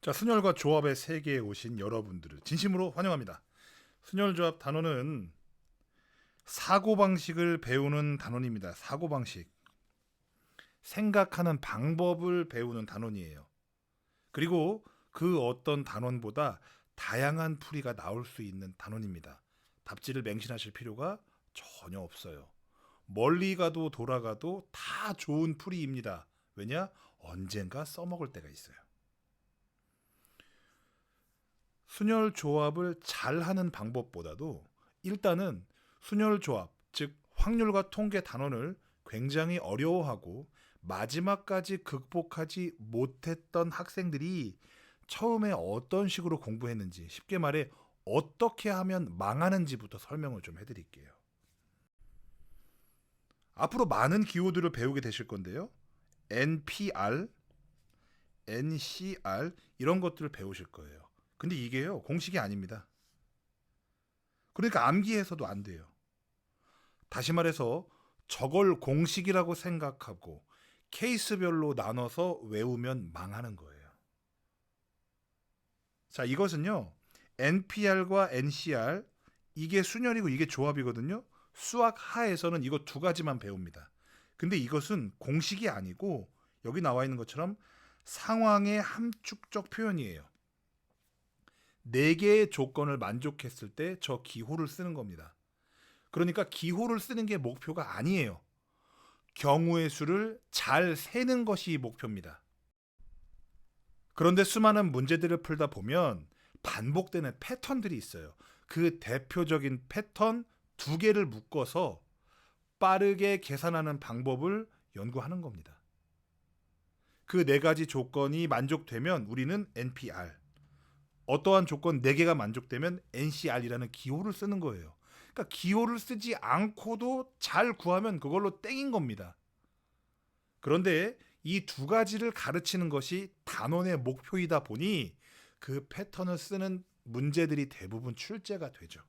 자, 순열과 조합의 세계에 오신 여러분들을 진심으로 환영합니다. 순열조합 단원은 사고방식을 배우는 단원입니다. 사고방식. 생각하는 방법을 배우는 단원이에요. 그리고 그 어떤 단원보다 다양한 풀이가 나올 수 있는 단원입니다. 답지를 맹신하실 필요가 전혀 없어요. 멀리 가도 돌아가도 다 좋은 풀이입니다. 왜냐? 언젠가 써먹을 때가 있어요. 순열 조합을 잘하는 방법보다도 일단은 순열 조합, 즉 확률과 통계 단원을 굉장히 어려워하고 마지막까지 극복하지 못했던 학생들이 처음에 어떤 식으로 공부했는지, 쉽게 말해 어떻게 하면 망하는지부터 설명을 좀 해드릴게요. 앞으로 많은 기호들을 배우게 되실 건데요. NPR, NCR 이런 것들을 배우실 거예요. 근데 이게요, 공식이 아닙니다. 그러니까 암기해서도 안 돼요. 다시 말해서 저걸 공식이라고 생각하고 케이스별로 나눠서 외우면 망하는 거예요. 자, 이것은요, NPR과 NCR, 이게 순열이고 이게 조합이거든요. 수학 하에서는 이거 두 가지만 배웁니다. 근데 이것은 공식이 아니고 여기 나와 있는 것처럼 상황의 함축적 표현이에요. 4개의 조건을 만족했을 때 저 기호를 쓰는 겁니다. 그러니까 기호를 쓰는 게 목표가 아니에요. 경우의 수를 잘 세는 것이 목표입니다. 그런데 수많은 문제들을 풀다 보면 반복되는 패턴들이 있어요. 그 대표적인 패턴 2개를 묶어서 빠르게 계산하는 방법을 연구하는 겁니다. 그 4가지 조건이 만족되면 우리는 NPR, 어떠한 조건 4개가 만족되면 NCR이라는 기호를 쓰는 거예요. 그러니까 기호를 쓰지 않고도 잘 구하면 그걸로 땡인 겁니다. 그런데 이 2가지를 가르치는 것이 단원의 목표이다 보니 그 패턴을 쓰는 문제들이 대부분 출제가 되죠.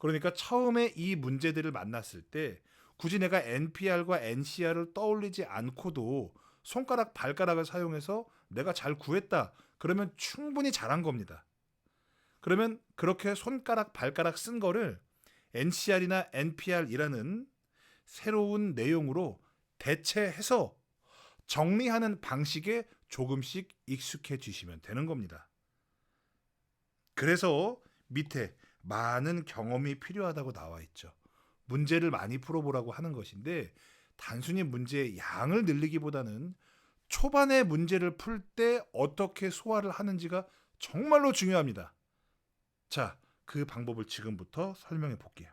그러니까 처음에 이 문제들을 만났을 때 굳이 내가 NPR과 NCR을 떠올리지 않고도 손가락 발가락을 사용해서 내가 잘 구했다, 그러면 충분히 잘한 겁니다. 그러면 그렇게 손가락 발가락 쓴 거를 NCR이나 NPR이라는 새로운 내용으로 대체해서 정리하는 방식에 조금씩 익숙해지시면 되는 겁니다. 그래서 밑에 많은 경험이 필요하다고 나와 있죠. 문제를 많이 풀어보라고 하는 것인데, 단순히 문제의 양을 늘리기보다는 초반에 문제를 풀 때 어떻게 소화를 하는지가 정말로 중요합니다. 자, 그 방법을 지금부터 설명해 볼게요.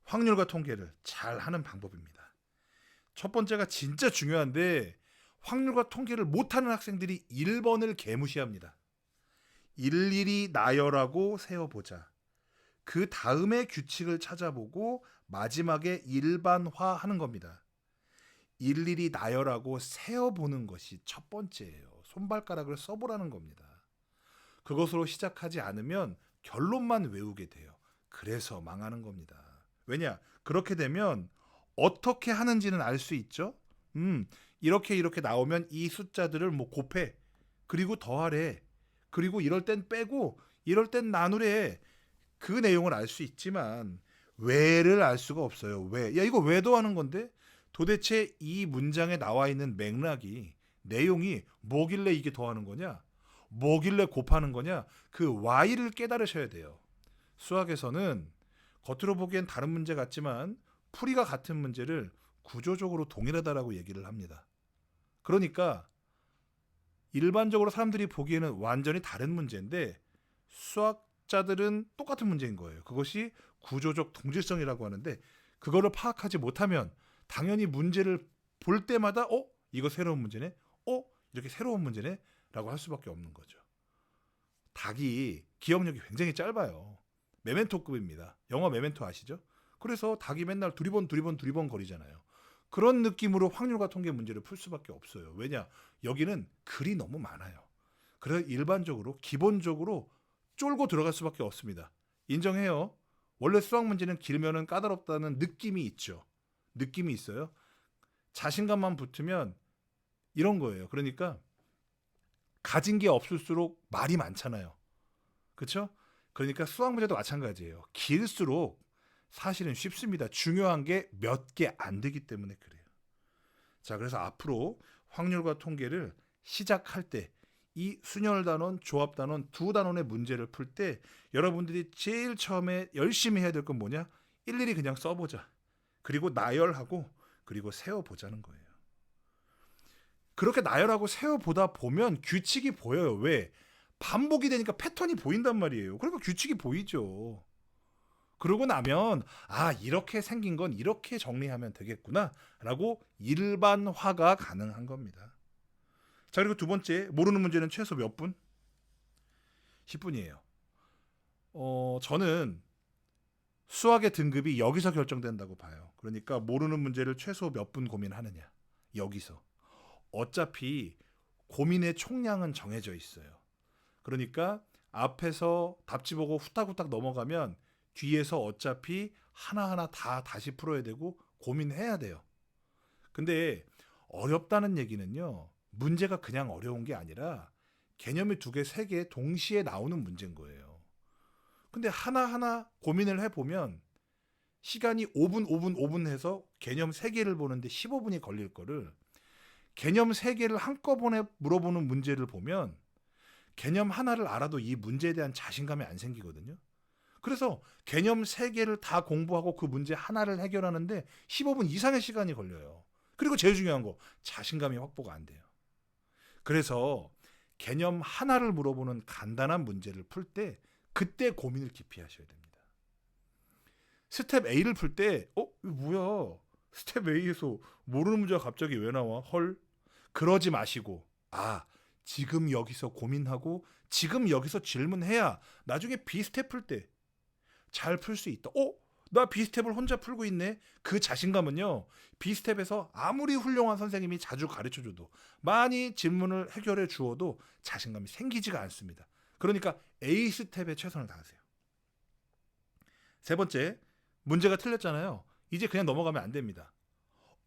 확률과 통계를 잘 하는 방법입니다. 첫 번째가 진짜 중요한데, 확률과 통계를 못하는 학생들이 1번을 개무시합니다. 일일이 나열하고 세어보자. 그 다음에 규칙을 찾아보고 마지막에 일반화하는 겁니다. 일일이 나열하고 세어보는 것이 첫 번째예요. 손발가락을 써보라는 겁니다. 그것으로 시작하지 않으면 결론만 외우게 돼요. 그래서 망하는 겁니다. 왜냐? 그렇게 되면 어떻게 하는지는 알 수 있죠. 이렇게 나오면 이 숫자들을 뭐 곱해, 그리고 더하래, 그리고 이럴 땐 빼고 이럴 땐 나누래, 그 내용을 알 수 있지만 왜를 알 수가 없어요. 왜? 야, 이거 왜 더하는 건데? 도대체 이 문장에 나와 있는 맥락이, 내용이 뭐길래 이게 더하는 거냐? 뭐길래 곱하는 거냐? 그 Y를 깨달으셔야 돼요. 수학에서는 겉으로 보기엔 다른 문제 같지만 풀이가 같은 문제를 구조적으로 동일하다라고 얘기를 합니다. 그러니까 일반적으로 사람들이 보기에는 완전히 다른 문제인데 수학자들은 똑같은 문제인 거예요. 그것이 구조적 동질성이라고 하는데, 그거를 파악하지 못하면 당연히 문제를 볼 때마다 이거 새로운 문제네, 이렇게 새로운 문제네 라고 할 수밖에 없는 거죠. 닭이 기억력이 굉장히 짧아요. 메멘토급입니다. 영화 메멘토 아시죠? 그래서 닭이 맨날 두리번 거리잖아요. 그런 느낌으로 확률과 통계 문제를 풀 수밖에 없어요. 왜냐? 여기는 글이 너무 많아요. 그래서 일반적으로 기본적으로 쫄고 들어갈 수밖에 없습니다. 인정해요. 원래 수학 문제는 길면은 까다롭다는 느낌이 있죠. 느낌이 있어요. 자신감만 붙으면 이런 거예요. 그러니까 가진 게 없을수록 말이 많잖아요. 그렇죠? 그러니까 수학 문제도 마찬가지예요. 길수록 사실은 쉽습니다. 중요한 게 몇 개 안 되기 때문에 그래요. 자, 그래서 앞으로 확률과 통계를 시작할 때 이 순열 단원, 조합 단원 두 단원의 문제를 풀 때 여러분들이 제일 처음에 열심히 해야 될 건 뭐냐? 일일이 그냥 써보자. 그리고 나열하고 그리고 세워보자는 거예요. 그렇게 나열하고 세워보다 보면 규칙이 보여요. 왜? 반복이 되니까 패턴이 보인단 말이에요. 그러니까 규칙이 보이죠. 그러고 나면 이렇게 생긴 건 이렇게 정리하면 되겠구나 라고 일반화가 가능한 겁니다. 자, 그리고 두 번째, 모르는 문제는 최소 몇 분? 10분이에요. 저는 수학의 등급이 여기서 결정된다고 봐요. 그러니까 모르는 문제를 최소 몇 분 고민하느냐. 여기서. 어차피 고민의 총량은 정해져 있어요. 그러니까 앞에서 답지 보고 후딱후딱 넘어가면 뒤에서 어차피 하나하나 다 다시 풀어야 되고 고민해야 돼요. 근데 어렵다는 얘기는요. 문제가 그냥 어려운 게 아니라 개념이 두 개, 세 개 동시에 나오는 문제인 거예요. 근데 하나하나 고민을 해보면 시간이 5분, 5분, 5분 해서 개념 3개를 보는데 15분이 걸릴 거를 개념 3개를 한꺼번에 물어보는 문제를 보면 개념 하나를 알아도 이 문제에 대한 자신감이 안 생기거든요. 그래서 개념 3개를 다 공부하고 그 문제 하나를 해결하는데 15분 이상의 시간이 걸려요. 그리고 제일 중요한 거, 자신감이 확보가 안 돼요. 그래서 개념 하나를 물어보는 간단한 문제를 풀 때 그때 고민을 깊이 하셔야 됩니다. 스텝 A를 풀 때 이거 뭐야? 스텝 A에서 모르는 문제가 갑자기 왜 나와? 헐. 그러지 마시고 지금 여기서 고민하고 지금 여기서 질문해야 나중에 B스텝 풀 때 잘 풀 수 있다. 나 B스텝을 혼자 풀고 있네. 그 자신감은요. B스텝에서 아무리 훌륭한 선생님이 자주 가르쳐줘도 많이 질문을 해결해 주어도 자신감이 생기지가 않습니다. 그러니까 A스텝에 최선을 다하세요. 세 번째, 문제가 틀렸잖아요. 이제 그냥 넘어가면 안 됩니다.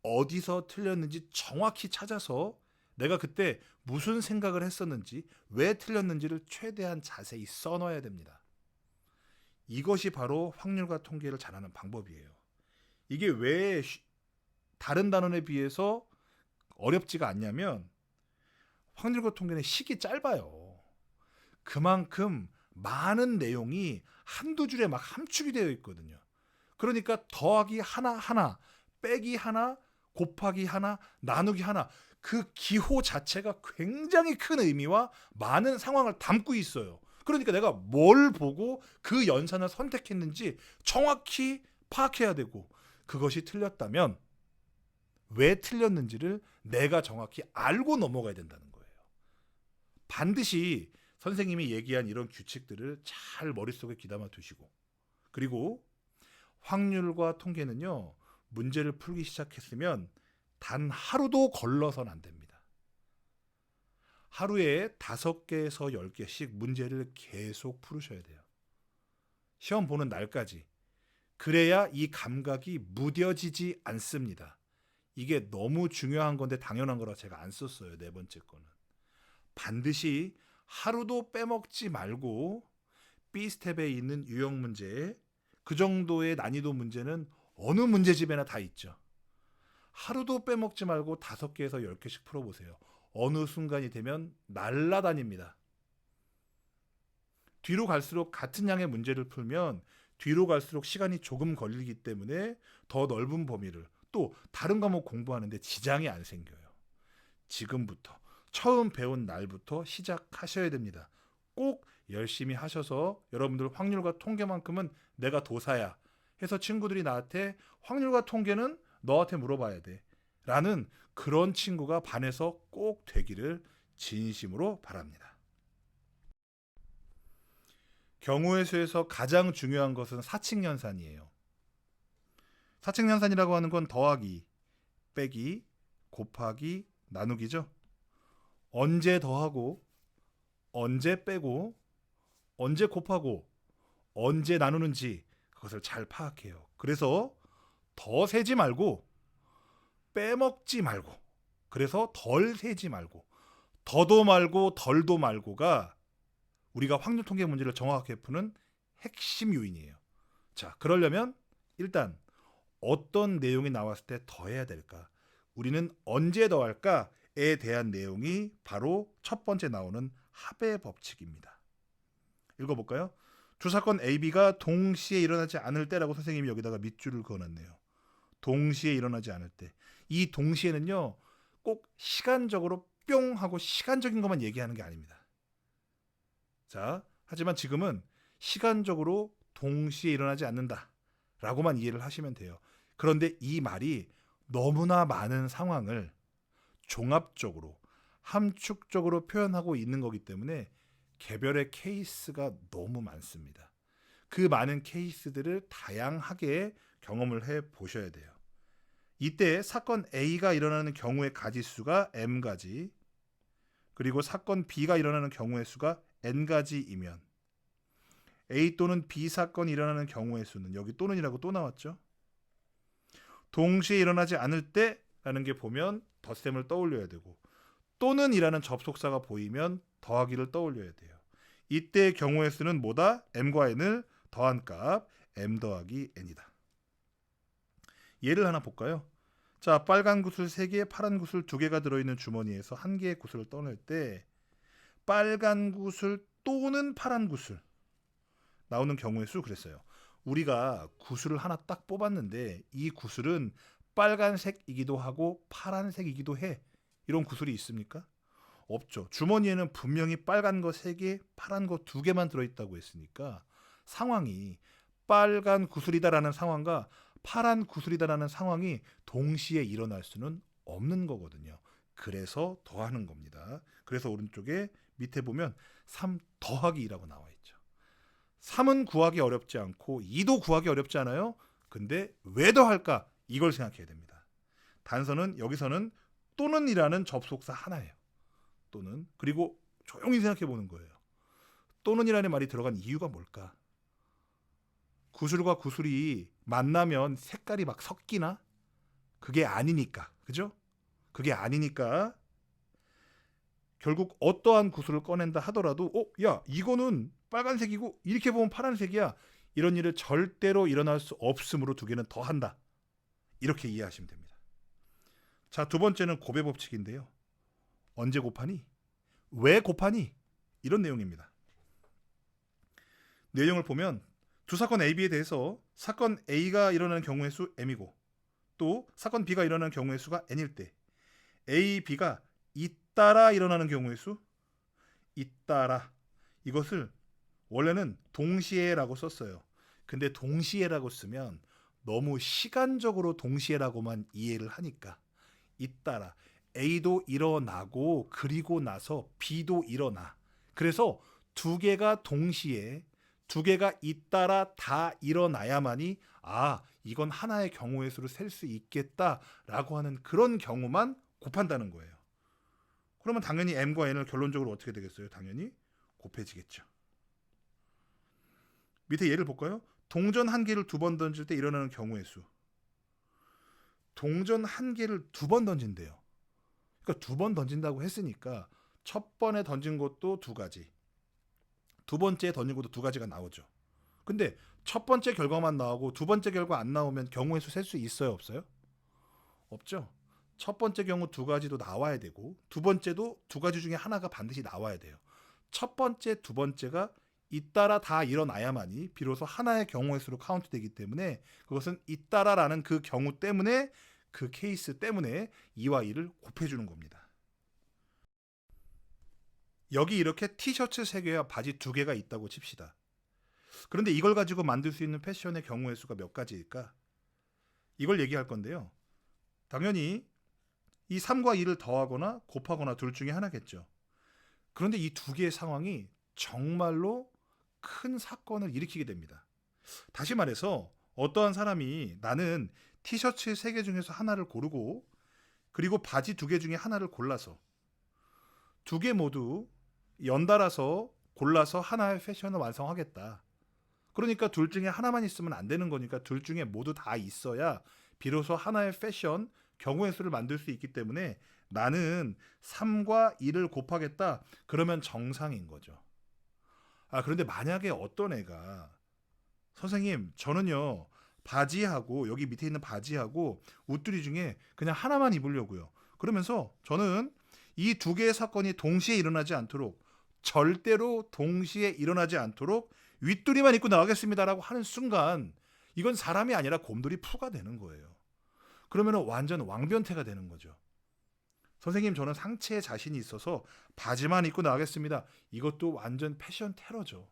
어디서 틀렸는지 정확히 찾아서 내가 그때 무슨 생각을 했었는지 왜 틀렸는지를 최대한 자세히 써놔야 됩니다. 이것이 바로 확률과 통계를 잘하는 방법이에요. 이게 왜 다른 단원에 비해서 어렵지가 않냐면 확률과 통계는 식이 짧아요. 그만큼 많은 내용이 한두 줄에 막 함축이 되어 있거든요. 그러니까 더하기 하나, 빼기 하나, 곱하기 하나, 나누기 하나, 그 기호 자체가 굉장히 큰 의미와 많은 상황을 담고 있어요. 그러니까 내가 뭘 보고 그 연산을 선택했는지 정확히 파악해야 되고, 그것이 틀렸다면 왜 틀렸는지를 내가 정확히 알고 넘어가야 된다는 거예요. 반드시 선생님이 얘기한 이런 규칙들을 잘 머릿속에 귀담아 두시고, 그리고 확률과 통계는요, 문제를 풀기 시작했으면 단 하루도 걸러서는 안 됩니다. 하루에 5개에서 10개씩 문제를 계속 풀으셔야 돼요. 시험 보는 날까지. 그래야 이 감각이 무뎌지지 않습니다. 이게 너무 중요한 건데 당연한 거라 제가 안 썼어요. 네 번째 거는. 반드시 하루도 빼먹지 말고 B스텝에 있는 유형 문제, 그 정도의 난이도 문제는 어느 문제집에나 다 있죠. 하루도 빼먹지 말고 5개에서 10개씩 풀어보세요. 어느 순간이 되면 날아다닙니다. 뒤로 갈수록 같은 양의 문제를 풀면 뒤로 갈수록 시간이 조금 걸리기 때문에 더 넓은 범위를, 또 다른 과목 공부하는데 지장이 안 생겨요. 지금부터 처음 배운 날부터 시작하셔야 됩니다. 꼭 열심히 하셔서 여러분들 확률과 통계만큼은 내가 도사야 해서 친구들이 나한테 확률과 통계는 너한테 물어봐야 돼 라는 그런 친구가 반에서 꼭 되기를 진심으로 바랍니다. 경우의 수에서 가장 중요한 것은 사칙연산이에요. 사칙연산이라고 하는 건 더하기, 빼기, 곱하기, 나누기죠. 언제 더하고, 언제 빼고, 언제 곱하고, 언제 나누는지 그것을 잘 파악해요. 그래서 더 세지 말고 빼먹지 말고, 그래서 덜 세지 말고 더도 말고 덜도 말고가 우리가 확률 통계 문제를 정확하게 푸는 핵심 요인이에요. 자, 그러려면 일단 어떤 내용이 나왔을 때 더해야 될까? 우리는 언제 더할까에 대한 내용이 바로 첫 번째 나오는 합의 법칙입니다. 읽어볼까요? 두 사건 A, B가 동시에 일어나지 않을 때라고 선생님이 여기다가 밑줄을 그어놨네요. 동시에 일어나지 않을 때. 이 동시에는요, 꼭 시간적으로 뿅 하고 시간적인 것만 얘기하는 게 아닙니다. 자, 하지만 지금은 시간적으로 동시에 일어나지 않는다 라고만 이해를 하시면 돼요. 그런데 이 말이 너무나 많은 상황을 종합적으로 함축적으로 표현하고 있는 거기 때문에 개별의 케이스가 너무 많습니다. 그 많은 케이스들을 다양하게 경험을 해 보셔야 돼요. 이때 사건 A가 일어나는 경우의 가지수가 m가지, 그리고 사건 B가 일어나는 경우의 수가 n가지이면 A 또는 B 사건이 일어나는 경우의 수는, 여기 또는이라고 또 나왔죠. 동시에 일어나지 않을 때라는 게 보면 덧셈을 떠올려야 되고, 또는이라는 접속사가 보이면 더하기를 떠올려야 돼요. 이때의 경우의 수는 뭐다? m과 n을 더한 값 m 더하기 n이다. 예를 하나 볼까요? 자, 빨간 구슬 3개, 파란 구슬 2개가 들어있는 주머니에서 한 개의 구슬을 떠낼 때 빨간 구슬 또는 파란 구슬 나오는 경우의 수 그랬어요. 우리가 구슬을 하나 딱 뽑았는데 이 구슬은 빨간색이기도 하고 파란색이기도 해. 이런 구슬이 있습니까? 없죠. 주머니에는 분명히 빨간 거 3개, 파란 거 2개만 들어있다고 했으니까 상황이 빨간 구슬이다라는 상황과 파란 구슬이다라는 상황이 동시에 일어날 수는 없는 거거든요. 그래서 더하는 겁니다. 그래서 오른쪽에 밑에 보면 3 더하기 2라고 나와 있죠. 3은 구하기 어렵지 않고 2도 구하기 어렵지 않아요. 근데 왜 더할까? 이걸 생각해야 됩니다. 단서는 여기서는 또는이라는 접속사 하나예요. 또는. 그리고 조용히 생각해 보는 거예요. 또는이라는 말이 들어간 이유가 뭘까? 구슬과 구슬이 만나면 색깔이 막 섞이나? 그게 아니니까. 그죠? 그게 아니니까 결국 어떠한 구슬을 꺼낸다 하더라도 야, 이거는 빨간색이고 이렇게 보면 파란색이야. 이런 일을 절대로 일어날 수 없으므로 2개는 더한다. 이렇게 이해하시면 됩니다. 자, 두 번째는 곱의 법칙인데요. 언제 곱하니? 왜 곱하니? 이런 내용입니다. 내용을 보면 두 사건 A, B에 대해서 사건 A가 일어나는 경우의 수 m이고 또 사건 B가 일어나는 경우의 수가 n일 때 A, B가 잇따라 일어나는 경우의 수 잇따라, 이것을 원래는 동시에라고 썼어요. 근데 동시에라고 쓰면 너무 시간적으로 동시에라고만 이해를 하니까 잇따라 A도 일어나고 그리고 나서 B도 일어나. 그래서 2개가 동시에 2개가 잇따라 다 일어나야만이 이건 하나의 경우의 수로 셀 수 있겠다라고 하는 그런 경우만 곱한다는 거예요. 그러면 당연히 m과 n을 결론적으로 어떻게 되겠어요? 당연히 곱해지겠죠. 밑에 예를 볼까요? 동전 1개를 2번 던질 때 일어나는 경우의 수. 동전 1개를 2번 던진대요. 그러니까 2번 던진다고 했으니까 첫 번에 던진 것도 2가지, 두 번째 던진 것도 2가지가 나오죠. 근데 첫 번째 결과만 나오고 두 번째 결과 안 나오면 경우의 수 셀 수 있어요? 없어요? 없죠. 첫 번째 경우 2가지도 나와야 되고 두 번째도 2가지 중에 하나가 반드시 나와야 돼요. 첫 번째, 두 번째가 잇따라 다 일어나야만이 비로소 하나의 경우의 수로 카운트되기 때문에 그것은 잇따라라는 그 경우 때문에, 그 케이스 때문에 2와 2를 곱해주는 겁니다. 여기 이렇게 티셔츠 3개와 바지 2개가 있다고 칩시다. 그런데 이걸 가지고 만들 수 있는 패션의 경우의 수가 몇 가지일까? 이걸 얘기할 건데요. 당연히 이 3과 2를 더하거나 곱하거나 둘 중에 하나겠죠. 그런데 이 2개의 상황이 정말로 큰 사건을 일으키게 됩니다. 다시 말해서 어떠한 사람이 나는 티셔츠 3개 중에서 하나를 고르고 그리고 바지 2개 중에 하나를 골라서 2개 모두 연달아서 골라서 하나의 패션을 완성하겠다. 그러니까 둘 중에 하나만 있으면 안 되는 거니까 둘 중에 모두 다 있어야 비로소 하나의 패션, 경우의 수를 만들 수 있기 때문에 나는 3과 2를 곱하겠다. 그러면 정상인 거죠. 그런데 만약에 어떤 애가 선생님 저는요 바지하고 여기 밑에 있는 바지하고 옷들이 중에 그냥 하나만 입으려고요. 그러면서 저는 이 두 개의 사건이 동시에 일어나지 않도록 절대로 동시에 일어나지 않도록 윗도리만 입고 나가겠습니다라고 하는 순간 이건 사람이 아니라 곰돌이 푸가 되는 거예요. 그러면 완전 왕변태가 되는 거죠. 선생님 저는 상체에 자신이 있어서 바지만 입고 나가겠습니다. 이것도 완전 패션 테러죠.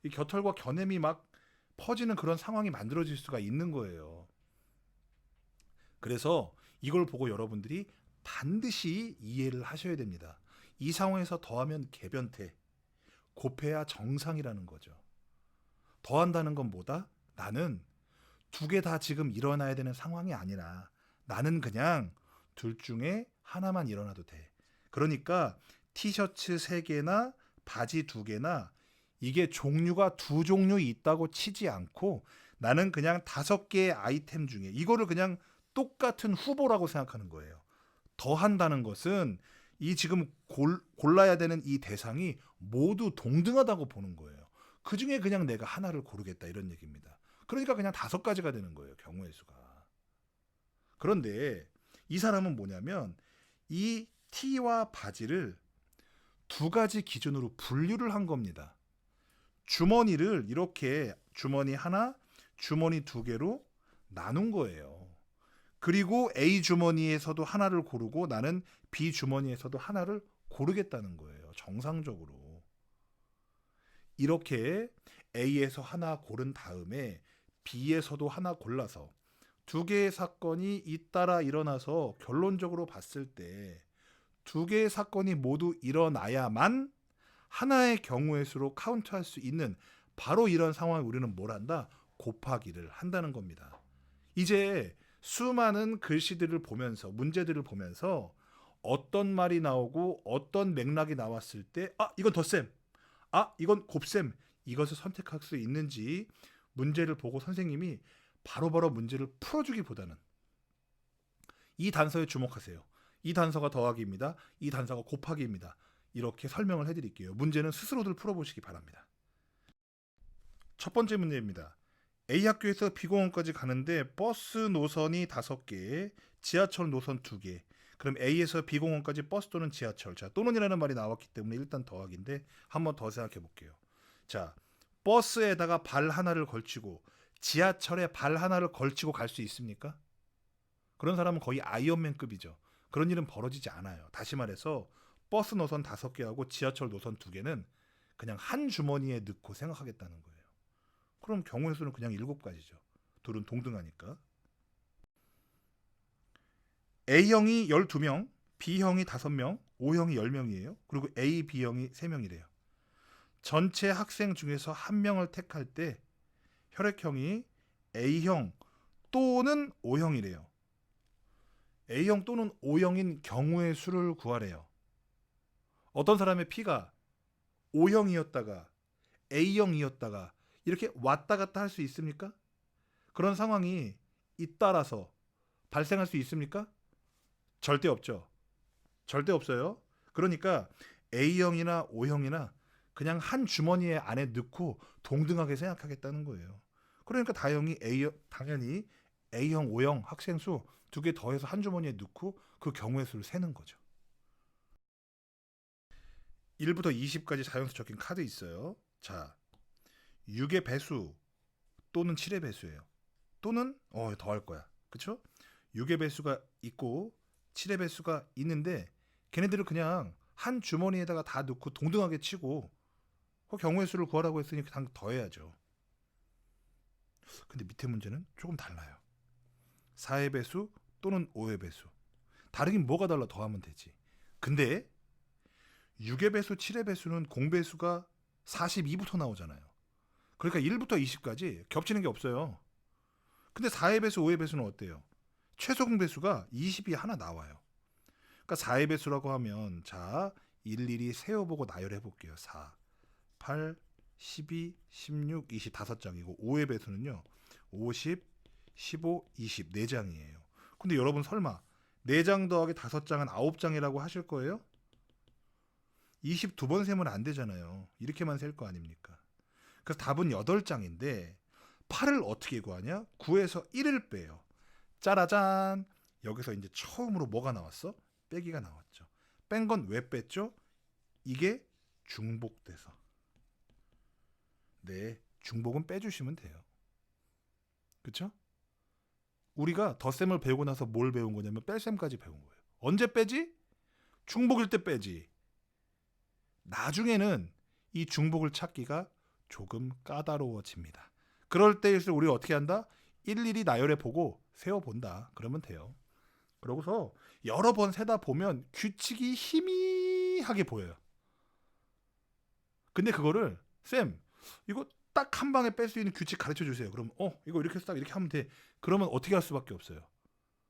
이 겨털과 겨냄이 막 퍼지는 그런 상황이 만들어질 수가 있는 거예요. 그래서 이걸 보고 여러분들이 반드시 이해를 하셔야 됩니다. 이 상황에서 더하면 개변태, 곱해야 정상이라는 거죠. 더한다는 건 뭐다? 나는 두 개 다 지금 일어나야 되는 상황이 아니라 나는 그냥 둘 중에 하나만 일어나도 돼. 그러니까 티셔츠 3개나 바지 2개나 이게 종류가 2종류 있다고 치지 않고 나는 그냥 5개의 아이템 중에 이거를 그냥 똑같은 후보라고 생각하는 거예요. 더한다는 것은 이 지금 골라야 되는 이 대상이 모두 동등하다고 보는 거예요. 그 중에 그냥 내가 하나를 고르겠다 이런 얘기입니다. 그러니까 그냥 5가지가 되는 거예요. 경우의 수가. 그런데 이 사람은 뭐냐면 이 티와 바지를 2가지 기준으로 분류를 한 겁니다. 주머니를 이렇게 주머니 하나, 주머니 2개로 나눈 거예요. 그리고 A 주머니에서도 하나를 고르고 나는 B 주머니에서도 하나를 고르겠다는 거예요. 정상적으로. 이렇게 A에서 하나 고른 다음에 B에서도 하나 골라서 2개의 사건이 잇따라 일어나서 결론적으로 봤을 때 2개의 사건이 모두 일어나야만 하나의 경우의 수로 카운트할 수 있는 바로 이런 상황에 우리는 뭘 한다? 곱하기를 한다는 겁니다. 이제 수많은 글씨들을 보면서 문제들을 보면서 어떤 말이 나오고 어떤 맥락이 나왔을 때 이건 덧셈, 이건 곱셈 이것을 선택할 수 있는지 문제를 보고 선생님이 바로바로 문제를 풀어주기보다는 이 단서에 주목하세요. 이 단서가 더하기입니다. 이 단서가 곱하기입니다. 이렇게 설명을 해드릴게요. 문제는 스스로들 풀어보시기 바랍니다. 첫 번째 문제입니다. A 학교에서 B 공원까지 가는데 버스 노선이 5개, 지하철 노선 2개. 그럼 A에서 B 공원까지 버스 또는 지하철. 자, 또는이라는 말이 나왔기 때문에 일단 더하기인데 한번 더 생각해 볼게요. 자, 버스에다가 발 하나를 걸치고 지하철에 발 하나를 걸치고 갈 수 있습니까? 그런 사람은 거의 아이언맨급이죠. 그런 일은 벌어지지 않아요. 다시 말해서 버스 노선 5개하고 지하철 노선 2개는 그냥 한 주머니에 넣고 생각하겠다는 거예요. 그럼 경우의 수는 그냥 7가지죠. 둘은 동등하니까. A형이 12명, B형이 5명, O형이 10명이에요. 그리고 A, B형이 3명이래요. 전체 학생 중에서 한 명을 택할 때 혈액형이 A형 또는 O형이래요. A형 또는 O형인 경우의 수를 구하래요. 어떤 사람의 P가 O형이었다가 A형이었다가 이렇게 왔다 갔다 할 수 있습니까? 그런 상황이 잇따라서 발생할 수 있습니까? 절대 없죠. 절대 없어요. 그러니까 A형이나 O형이나 그냥 한 주머니에 안에 넣고 동등하게 생각하겠다는 거예요. 그러니까 당연히 A형, O형 학생 수 2개 더해서 한 주머니에 넣고 그 경우의 수를 세는 거죠. 1부터 20까지 자연수 적힌 카드 있어요. 자, 6의 배수 또는 7의 배수예요. 또는 더할 거야. 그쵸? 6의 배수가 있고 7의 배수가 있는데 걔네들을 그냥 한 주머니에다가 다 넣고 동등하게 치고 그 경우의 수를 구하라고 했으니 그냥 더해야죠. 근데 밑에 문제는 조금 달라요. 4의 배수 또는 5의 배수. 다르긴 뭐가 달라 더하면 되지. 근데 6의 배수, 7의 배수는 공배수가 42부터 나오잖아요. 그러니까 1부터 20까지 겹치는 게 없어요. 근데 4의 배수, 5의 배수는 어때요? 최소 공배수가 20이 하나 나와요. 그러니까 4의 배수라고 하면 자 일일이 세어보고 나열해 볼게요. 4, 8, 12, 16, 20 5장이고 5의 배수는요. 50, 15, 20 4장이에요. 근데 여러분 설마 4장 더하기 5장은 9장이라고 하실 거예요? 22번 세면 안 되잖아요. 이렇게만 셀 거 아닙니까? 그래서 답은 8장인데 8을 어떻게 구하냐? 9에서 1을 빼요. 짜라잔. 여기서 이제 처음으로 뭐가 나왔어? 빼기가 나왔죠. 뺀 건 왜 뺐죠? 이게 중복돼서. 네, 중복은 빼주시면 돼요. 그쵸? 우리가 덧셈을 배우고 나서 뭘 배운 거냐면 뺄셈까지 배운 거예요. 언제 빼지? 중복일 때 빼지. 나중에는 이 중복을 찾기가 조금 까다로워집니다. 그럴 때일수록 우리가 어떻게 한다? 일일이 나열해 보고 세워본다. 그러면 돼요. 그러고서 여러 번 세다 보면 규칙이 희미하게 보여요. 근데 그거를 쌤 이거 딱 한 방에 뺄 수 있는 규칙 가르쳐 주세요. 그럼 이거 이렇게 딱 이렇게 하면 돼. 그러면 어떻게 할 수밖에 없어요.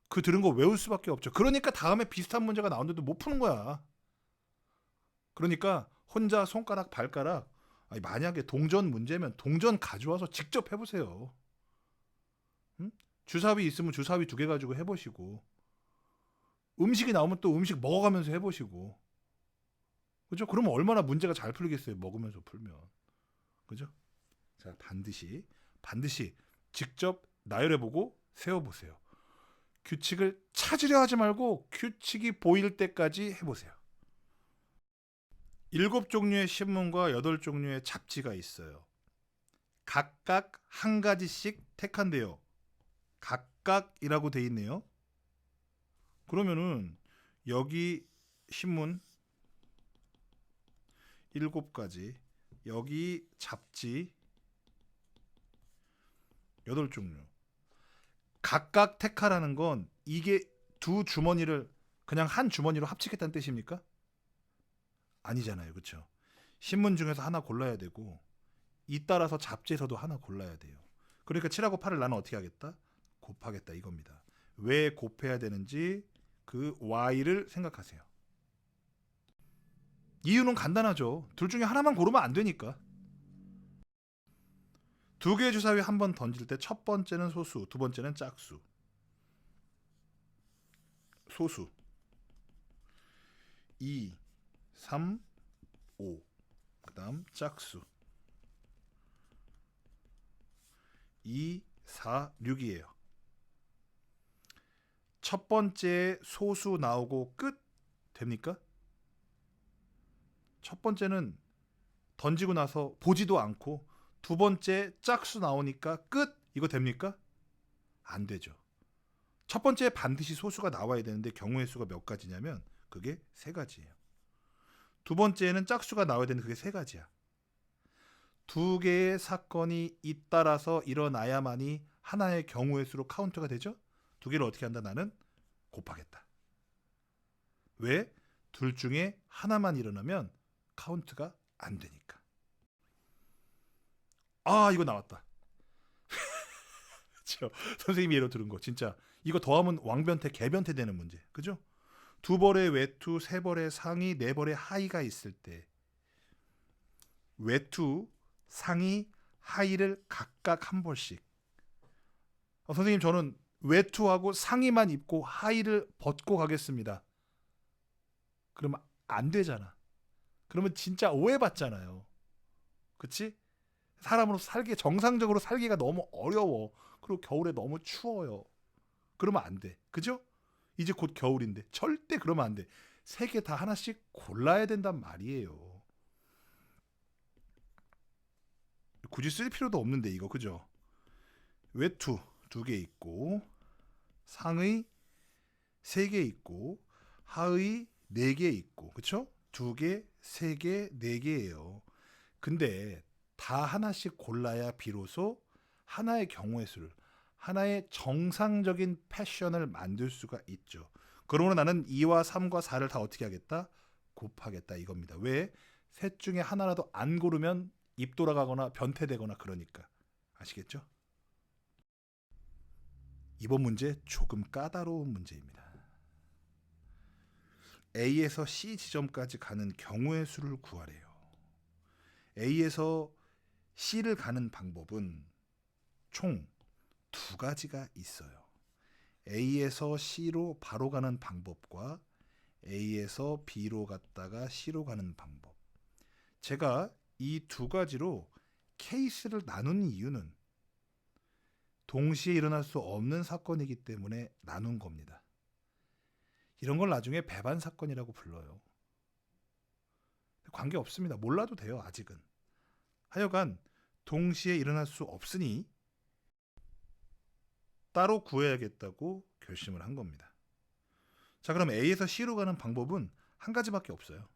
그 들은 거 외울 수밖에 없죠. 그러니까 다음에 비슷한 문제가 나오는데도 못 푸는 거야. 그러니까 혼자 손가락 발가락 아니, 만약에 동전 문제면 동전 가져와서 직접 해보세요. 응? 주사위 있으면 주사위 2개 가지고 해보시고 음식이 나오면 또 음식 먹어가면서 해보시고 그죠? 그러면 얼마나 문제가 잘 풀리겠어요. 먹으면서 풀면. 그죠? 자, 반드시 직접 나열해보고 세워보세요. 규칙을 찾으려 하지 말고 규칙이 보일 때까지 해보세요. 7종류의 신문과 8종류의 잡지가 있어요. 각각 한 가지씩 택한대요. 각각이라고 돼 있네요. 그러면은 여기 신문 7가지, 여기 잡지 8종류. 각각 택하라는 건 이게 두 주머니를 그냥 한 주머니로 합치겠다는 뜻입니까? 아니잖아요. 그렇죠? 신문 중에서 하나 골라야 되고 잇따라서 잡지에서도 하나 골라야 돼요. 그러니까 7하고 8을 나는 어떻게 하겠다? 곱하겠다 이겁니다. 왜 곱해야 되는지 그 y를 생각하세요. 이유는 간단하죠. 둘 중에 하나만 고르면 안 되니까. 2개의 주사위 한 번 던질 때 첫 번째는 소수, 두 번째는 짝수. 소수 2, 3, 5. 그 다음 짝수 2, 4, 6이에요. 첫 번째 소수 나오고 끝 됩니까? 첫 번째는 던지고 나서 보지도 않고 두 번째 짝수 나오니까 끝 이거 됩니까? 안 되죠. 첫 번째 반드시 소수가 나와야 되는데 경우의 수가 몇 가지냐면 그게 3가지예요. 두 번째는 짝수가 나와야 되는데 그게 3가지야. 2개의 사건이 잇따라서 일어나야만이 하나의 경우의 수로 카운트가 되죠. 2개를 어떻게 한다? 나는 곱하겠다. 왜? 둘 중에 하나만 일어나면 카운트가 안 되니까. 아, 이거 나왔다. 그렇죠? 선생님이 예로 들은 거 진짜 이거 더하면 왕변태 개변태 되는 문제. 그죠? 2벌의 외투, 3벌의 상의, 4벌의 하의가 있을 때 외투, 상의, 하의를 각각 한 벌씩. 선생님 저는 외투하고 상의만 입고 하의를 벗고 가겠습니다. 그러면 안 되잖아. 그러면 진짜 오해받잖아요. 그치? 사람으로서 정상적으로 살기가 너무 어려워. 그리고 겨울에 너무 추워요. 그러면 안 돼. 그죠? 이제 곧 겨울인데 절대 그러면 안 돼. 3개 다 하나씩 골라야 된단 말이에요. 굳이 쓸 필요도 없는데 이거 그죠? 외투 2개 있고 상의 3개 있고 하의 4개 있고 그쵸? 2개, 3개, 4개예요. 근데 다 하나씩 골라야 비로소 하나의 경우의 수를 하나의 정상적인 패션을 만들 수가 있죠. 그러므로 나는 2와 3과 4를 다 어떻게 하겠다? 곱하겠다 이겁니다. 왜? 셋 중에 하나라도 안 고르면 입 돌아가거나 변태되거나 그러니까. 아시겠죠? 이번 문제 조금 까다로운 문제입니다. A에서 C 지점까지 가는 경우의 수를 구하래요. A에서 C를 가는 방법은 총 2가지가 있어요. A에서 C로 바로 가는 방법과 A에서 B로 갔다가 C로 가는 방법. 제가 이 두 가지로 케이스를 나눈 이유는 동시에 일어날 수 없는 사건이기 때문에 나눈 겁니다. 이런 걸 나중에 배반 사건이라고 불러요. 관계 없습니다. 몰라도 돼요, 아직은. 하여간 동시에 일어날 수 없으니 따로 구해야겠다고 결심을 한 겁니다. 자, 그럼 A에서 C로 가는 방법은 한 가지밖에 없어요.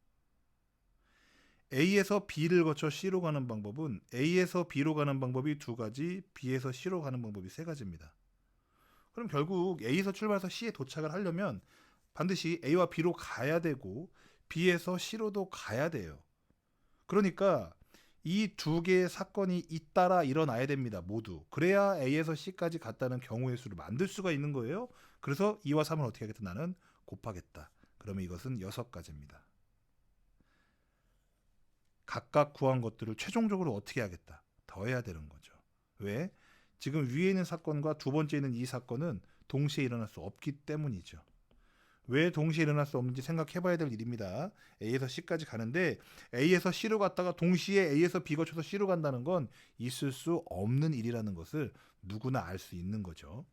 A에서 B를 거쳐 C로 가는 방법은 A에서 B로 가는 방법이 두 가지, B에서 C로 가는 방법이 세 가지입니다. 그럼 결국 A에서 출발해서 C에 도착을 하려면 반드시 A와 B로 가야 되고 B에서 C로도 가야 돼요. 그러니까 이 두 개의 사건이 잇따라 일어나야 됩니다. 모두. 그래야 A에서 C까지 갔다는 경우의 수를 만들 수가 있는 거예요. 그래서 2와 3을 어떻게 하겠다? 나는 곱하겠다. 그러면 이것은 6가지입니다. 각각 구한 것들을 최종적으로 어떻게 하겠다? 더해야 되는 거죠. 왜? 지금 위에 있는 사건과 두 번째 있는 이 사건은 동시에 일어날 수 없기 때문이죠. 왜 동시에 일어날 수 없는지 생각해 봐야 될 일입니다. A에서 C까지 가는데 A에서 C로 갔다가 동시에 A에서 B 거쳐서 C로 간다는 건 있을 수 없는 일이라는 것을 누구나 알 수 있는 거죠.